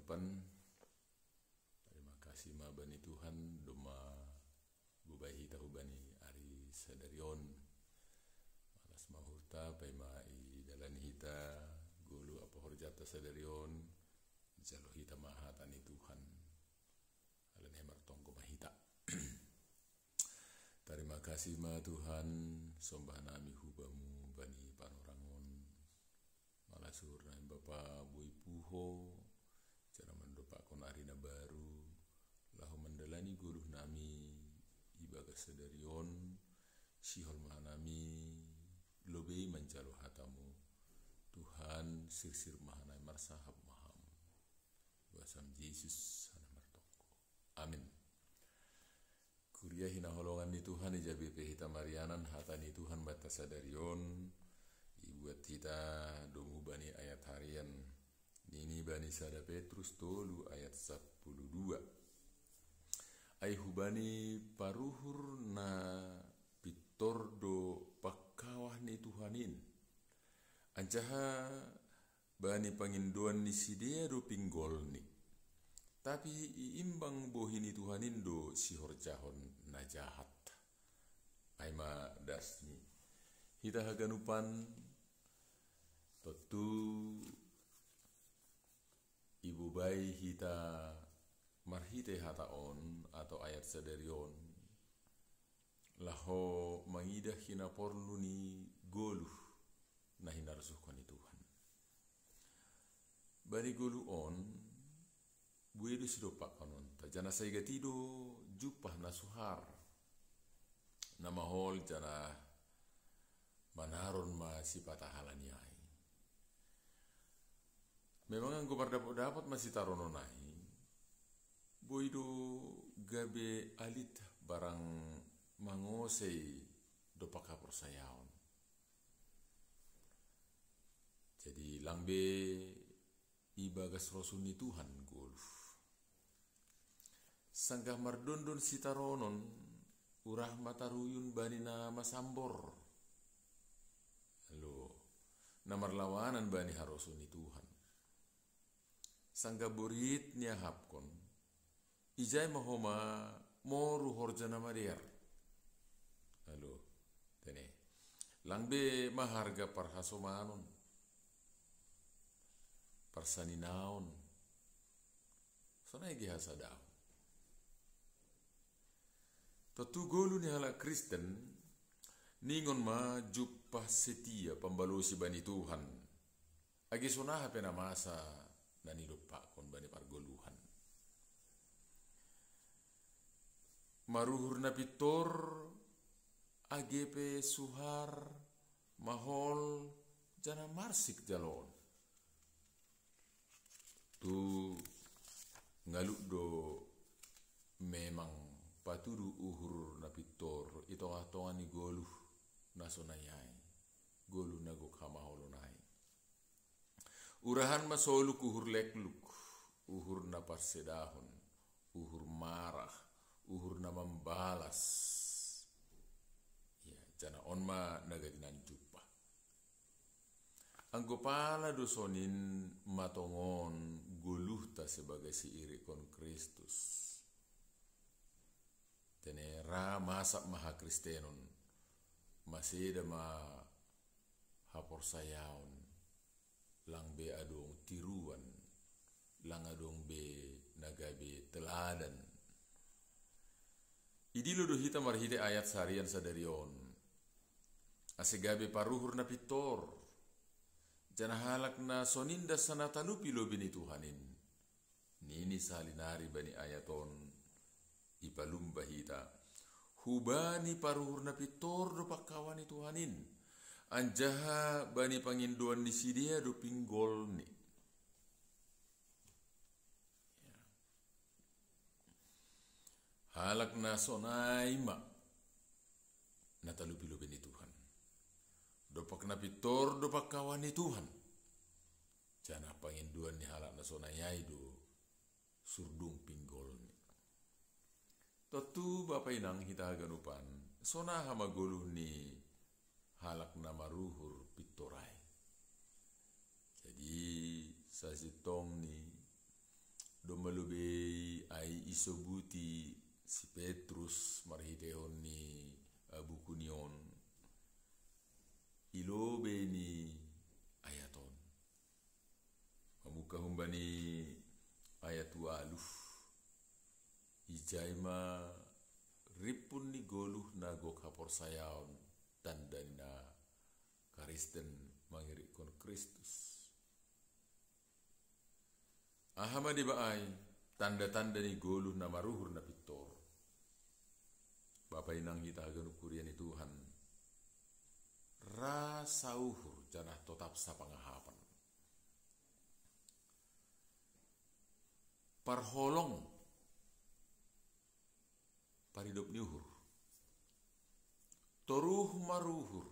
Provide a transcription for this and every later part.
ganupan. Terima kasih ma bani Tuhan doma bubai tahu bani ari sadarion malas mahurta pema i dalan hita gulu apa horjata sadarion jalo hita mahatani Tuhan alan hemar tongko mahita. Terima kasih ma Tuhan sombah nami hubamu bani panorangon malasur na Bapa bui puho cara mendopak kon arina baru lahu mendalani guluh nami ibaga sedarion sihol mahanami lobei mencalo hatamu Tuhan sirsir mahanai marsahab maham basam Yesus sana martoko amin. Kuliah hina holongan ni Tuhan ijabi pehita marianan hatani Tuhan batas sadarion ibuat kita domu bani ayat harian nini bani sada Petrus tolu ayat 12 ai hubani paruhur na pitordo pakawah ni Tuhanin ancaha bani pangindoan ni sidea do pinggol ni tapi iimbang bohini Tuhanin do sihor jahon na jahat aima dasni hita haganupan totu ibu bayi hita marhite hataon atau ayat sadarion laho mangidah hina porlu ni goluh na hina rasuhkan Tuhan bari golu on buedu sidopak kanon tajana saigatido jupah na suhar na mahol jana manaron ma si patahalaniai memang anggo dapat masih tarononai boido gabe alit barang mangosei do pakapor sayaon jadi lambe ibagas rosuni Tuhan golf sanggah mardondon sitaronon urah mataruyun bani na masambor lo namar lawanan bani harosuni Tuhan sanggah borit nia hapkon ijai mahoma moru horjana mariar halo tene langbe maharga parhasomanon parsaninaon sonai gihasadao Totu golu ni hala Kristen ningon ma jupah setia pembalosi bani Tuhan agi sonaha pena masa nani lupa kon bani pargoluhan maruhur na pitor AGP suhar mahol jana marsik jalon tu ngaluk do memang patudu uhur na pitor ito atongan ni goluh nasonayai goluh na gokamaholonai urahan masoluk uhur lekluk uhur na parsedahon uhur marah uhur na membalas ya jana onma nagadinan jupa anggo pala dosonin matongon goluh ta sebagai siiri kon Kristus tenera masak maha Kristenon masih ma hapor sayaon lang be adong tiruan lang adong be nagabe teladan idilo do hita marhide ayat sarian sadarion asegabe paruhur na pitor jana halak na soninda sana talupi lo bini Tuhanin nini salinari bani ayaton ipalumba hita hubani paruhur na pitor do pakawani Tuhanin anjaha bani pangindoan di sidia do pinggol ni halak na sonai ma natalupi lo bini Tuhan do pak na pitor do pakawani Tuhan jana pangindoan ni halak na sonayai do surdung pinggol ni Totu bapa inang hita ganupan sona hama goluh ni halak na maruhur pitorai jadi sasitong ni domba lobe ai isobuti si Petrus marhiteon ni bukunion ilobe ni ayaton mamuka humbani ayat waluf ijaima ripun ni goluh na gok hapor sayaon tanda na Kristen mangirikon Kristus. Ahama di baai tanda-tanda ni goluh na maruhur na pitor. Bapak inang hita aganu kurian Tuhan. Rasa uhur janah tetap sa pangahapan. Parholong paridop ni uhur. Toruh maruhur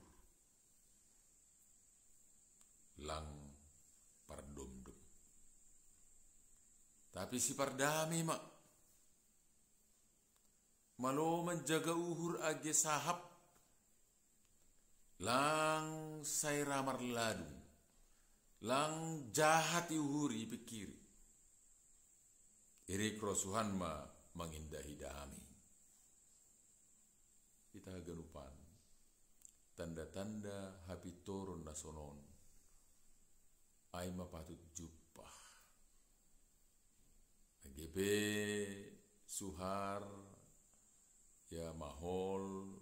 lang pardomdom. Tapi si pardami mak malo menjaga uhur age sahap lang say ramar ladung lang jahat uhuri pikiri iri krosuhan ma mengindahi dami kita ganupan tanda-tanda hapi turun nasonon ay mapatut jupah GP suhar ya mahol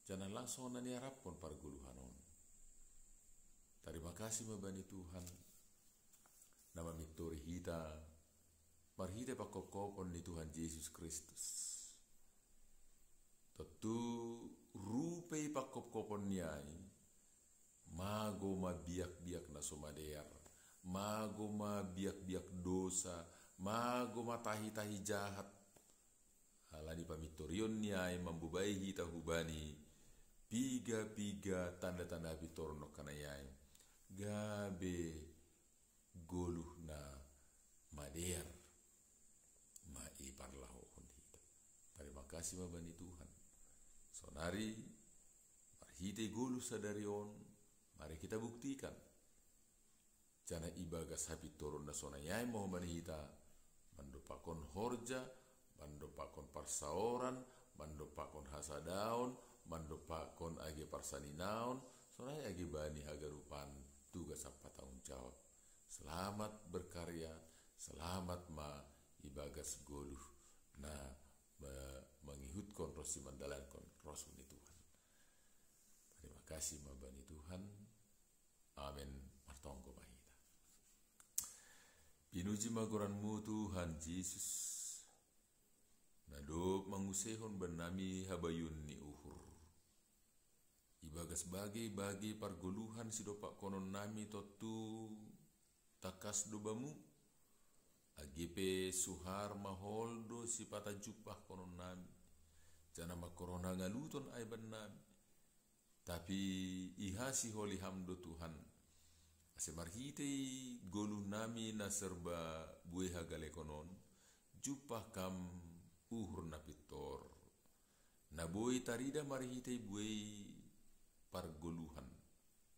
jangan langsung nani harapon parguluhanon. Terima kasih mabani Tuhan nama mitori hita marhita pakokopon ni Tuhan Yesus Kristus tentu rupai pakokopon niai mago mabiak-biak na sumadear mago mabiak-biak dosa mago matahi-tahi jahat halani pamitorion niai membubai hita hubani piga-piga tanda-tanda pitorno kanayai gabe goluh na madear maiparlahon hita. Terima kasih mabani Tuhan sonari marhite goluh sadarion mari kita buktikan jana ibagas hapi turun na sonayai mohomani hita mandopakon horja mandopakon parsaoran mandopakon hasadaon mandopakon age parsaninaon sonai age bani hagarupan tugas apa tanggung jawab selamat berkarya selamat ma ibagas goluh na mengihutkan rosi mandalankan rosul ni Tuhan. Terima kasih mabani Tuhan amin martongko bahita pinuji magoranmu Tuhan Yesus nadop mangusehon benami habayun ni uhur ibagas bagi pargoluhan sidopak konon nami totu takas dobamu agepe suhar maholdo si pata jupah konon nami jana makorona ngaluton aiban nami tapi ihasi holi hamdo Tuhan asemarhitei goluh nami na serba bueh hagale konon jupah kam uhur na pitor na boy tarida marhitei buei pargoluhan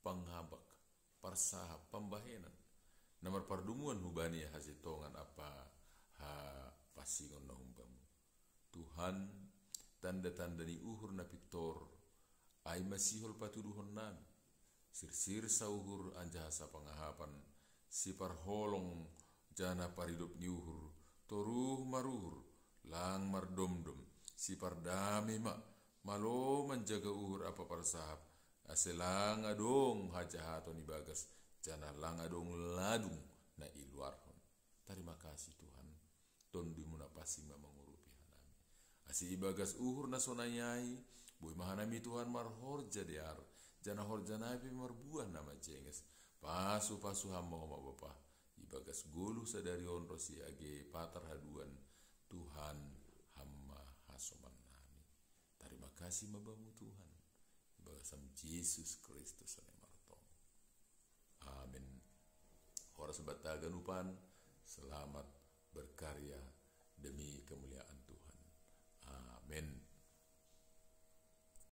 panghabak parsahap pambahenan namar pardumuan hubani hasitongan apa ha pasingon na humbamu Tuhan tanda-tanda ni uhur na pitor ay masihol patuduhon nami sirsir sa uhur anjasa pangahapan si parholong jana paridop ni uhur toruh maruhur lang mardomdom si pardami mak malo menjaga uhur apa parsahap aselang adong hajahaton ibagas jana lang adong ladung na iluarhon. Terima kasih Tuhan tondimu na pasing mangurupi hanami asi ibagas uhur na sonayai boy mahanami Tuhan marhorja dear jana horjanapi marbuah nama cenges pasu hamba ma bapa ibagas goluh sadarion rosi age patar haduan Tuhan hamba hasoman nami. Terima kasih mabamu Tuhan ibagasam Yesus Kristus ane martong amin. Horas bataganupan selamat berkarya demi kemuliaan Tuhan amin.